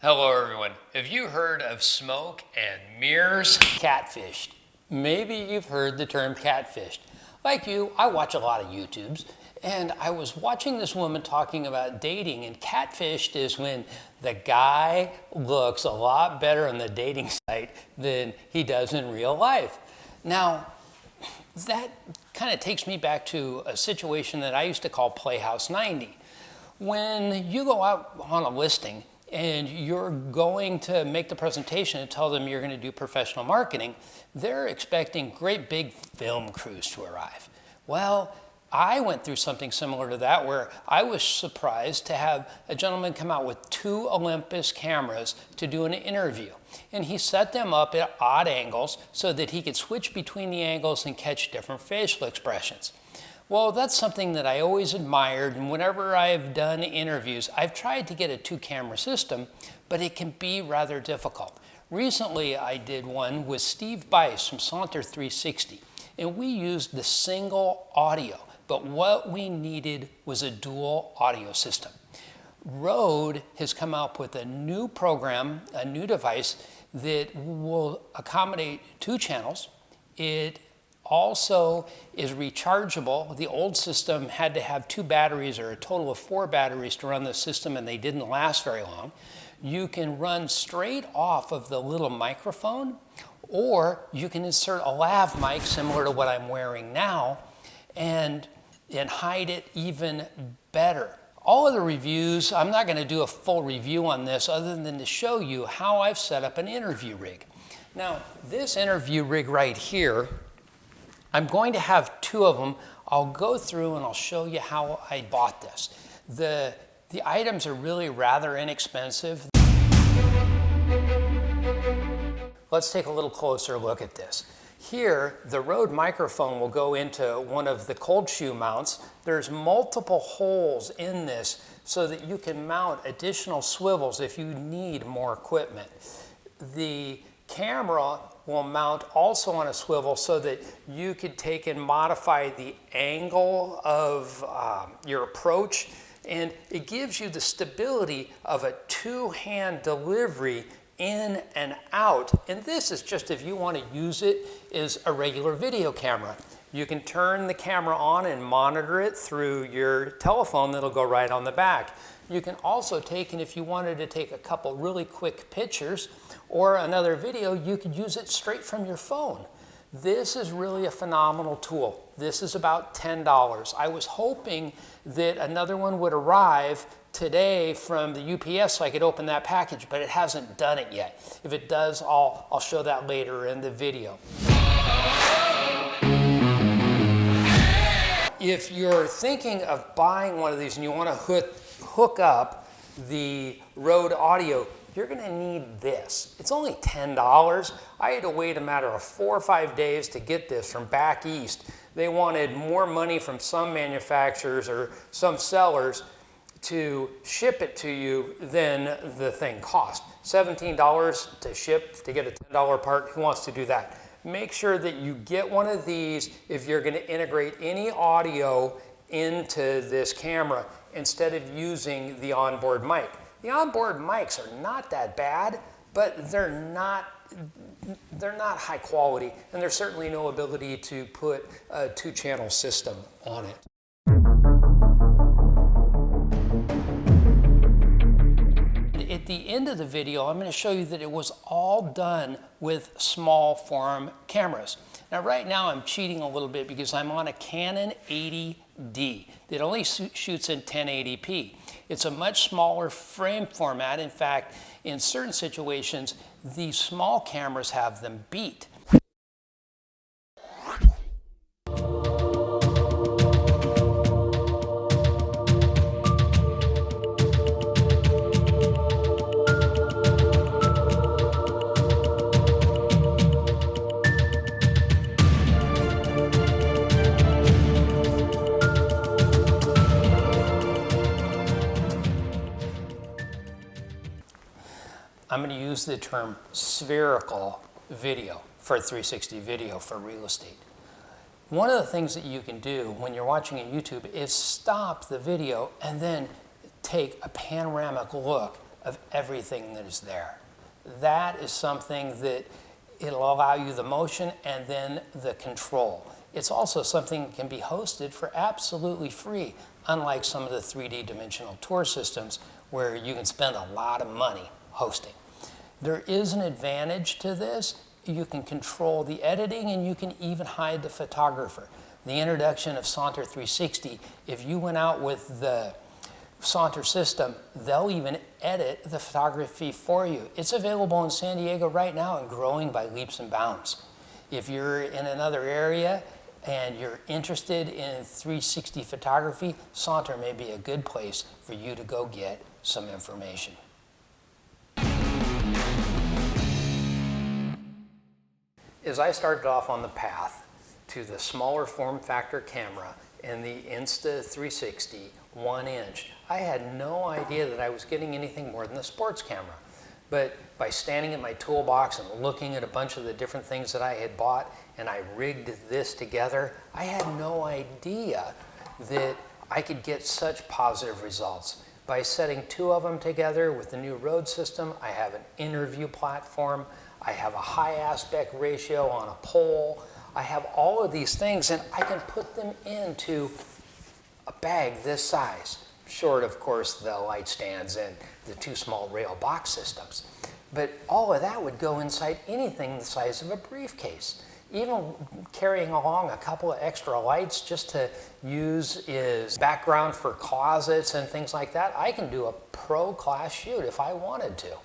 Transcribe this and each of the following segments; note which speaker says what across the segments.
Speaker 1: Hello everyone. Have you heard of smoke and mirrors? Catfished. Maybe you've heard the term catfished. Like you, I watch a lot of YouTubes, and I was watching this woman talking about dating, and catfished is when the guy looks a lot better on the dating site than he does in real life. Now, that kind of takes me back to a situation that I used to call Playhouse 90. When you go out on a listing and you're going to make the presentation and tell them you're going to do professional marketing, they're expecting great big film crews to arrive. Well, I went through something similar to that where I was surprised to have a gentleman come out with 2 Olympus cameras to do an interview. And he set them up at odd angles so that he could switch between the angles and catch different facial expressions. Well, that's something that I always admired, and whenever I've done interviews, I've tried to get a 2-camera system, but it can be rather difficult. Recently, I did one with Steve Bice from Insta360, and we used the single audio, but what we needed was a dual audio system. Rode has come up with a new program, a new device that will accommodate 2 channels. It also is rechargeable. The old system had to have 2 batteries or a total of 4 batteries to run the system, and they didn't last very long. You can run straight off of the little microphone, or you can insert a lav mic similar to what I'm wearing now and hide it even better. All of the reviews, I'm not going to do a full review on this other than to show you how I've set up an interview rig. Now, this interview rig right here, I'm going to have 2 of them. I'll go through and I'll show you how I bought this. The items are really rather inexpensive. Let's take a little closer look at this. Here, the Rode microphone will go into one of the cold shoe mounts. There's multiple holes in this so that you can mount additional swivels if you need more equipment. The camera will mount also on a swivel so that you could take and modify the angle of your approach, and it gives you the stability of a 2-hand delivery in and out. And this is just if you want to use it as a regular video camera. You can turn the camera on and monitor it through your telephone that'll go right on the back. You can also take, and if you wanted to take a couple really quick pictures or another video, you could use it straight from your phone. This is really a phenomenal tool. This is about $10. I was hoping that another one would arrive today from the UPS so I could open that package, but it hasn't done it yet. If it does, I'll show that later in the video. If you're thinking of buying one of these and you want to hook up the Rode audio, you're going to need this. It's only $10. I had to wait a matter of 4 or 5 days to get this from back east. They wanted more money from some manufacturers or some sellers to ship it to you than the thing cost. $17 to ship to get a $10 part. Who wants to do that? Make sure that you get one of these if you're going to integrate any audio into this camera instead of using the onboard mic. The onboard mics are not that bad, but they're not high quality, and there's certainly no ability to put a 2-channel system on it. At the end of the video, I'm going to show you that it was all done with small form cameras. Now right now I'm cheating a little bit because I'm on a Canon 80D that only shoots in 1080p. It's a much smaller frame format. In fact, in certain situations, these small cameras have them beat. I'm going to use the term spherical video for 360 video for real estate. One of the things that you can do when you're watching on YouTube is stop the video and then take a panoramic look of everything that is there. That is something that it'll allow you the motion and then the control. It's also something that can be hosted for absolutely free, unlike some of the 3D dimensional tour systems where you can spend a lot of money hosting. There is an advantage to this. You can control the editing and you can even hide the photographer. The introduction of Insta360, if you went out with the Saunter system, they'll even edit the photography for you. It's available in San Diego right now and growing by leaps and bounds. If you're in another area and you're interested in 360 photography, Saunter may be a good place for you to go get some information. As I started off on the path to the smaller form factor camera and the Insta360 1-inch, I had no idea that I was getting anything more than the sports camera. But by standing in my toolbox and looking at a bunch of the different things that I had bought and I rigged this together, I had no idea that I could get such positive results. By setting two of them together with the new Rode system, I have an interview platform, I have a high aspect ratio on a pole, I have all of these things and I can put them into a bag this size. Short, of course, the light stands and the two small rail box systems. But all of that would go inside anything the size of a briefcase. Even carrying along a couple of extra lights just to use as background for closets and things like that, I can do a pro class shoot if I wanted to.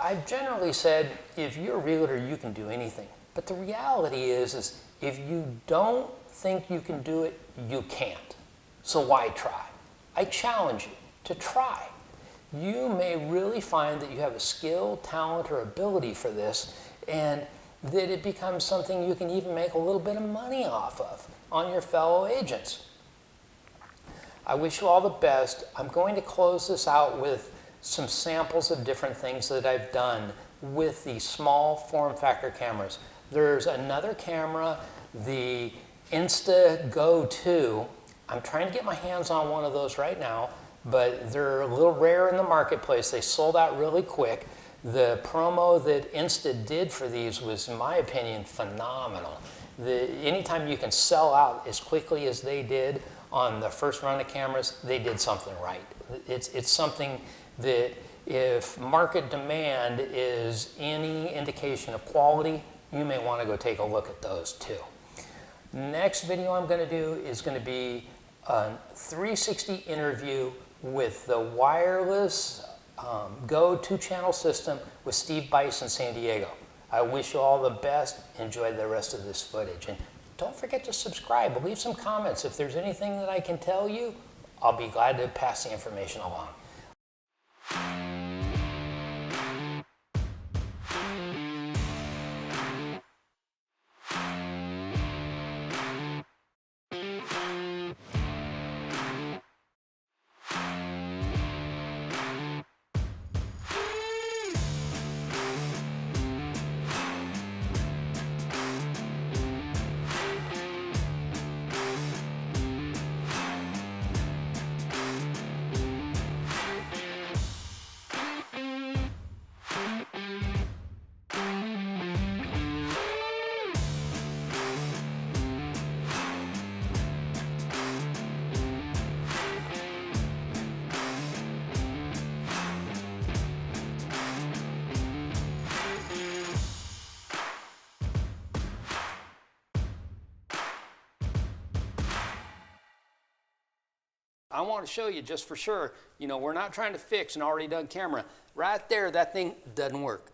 Speaker 1: I've generally said, if you're a realtor, you can do anything. But the reality is if you don't think you can do it, you can't. So why try? I challenge you to try. You may really find that you have a skill, talent, or ability for this, and that it becomes something you can even make a little bit of money off of on your fellow agents. I wish you all the best. I'm going to close this out with some samples of different things that I've done with the small form factor cameras. There's another camera, the Insta Go 2. I'm trying to get my hands on one of those right now, but they're a little rare in the marketplace. They sold out really quick. The promo that Insta did for these was, in my opinion, phenomenal. Anytime you can sell out as quickly as they did on the first run of cameras, they did something right. It's something that if market demand is any indication of quality, you may want to go take a look at those too. Next video I'm going to do is going to be a 360 interview with the wireless Go 2-channel system with Steve Bice in San Diego. I wish you all the best. Enjoy the rest of this footage. And don't forget to subscribe. Leave some comments. If there's anything that I can tell you, I'll be glad to pass the information along. I want to show you just for sure, we're not trying to fix an already done camera. Right there, that thing doesn't work.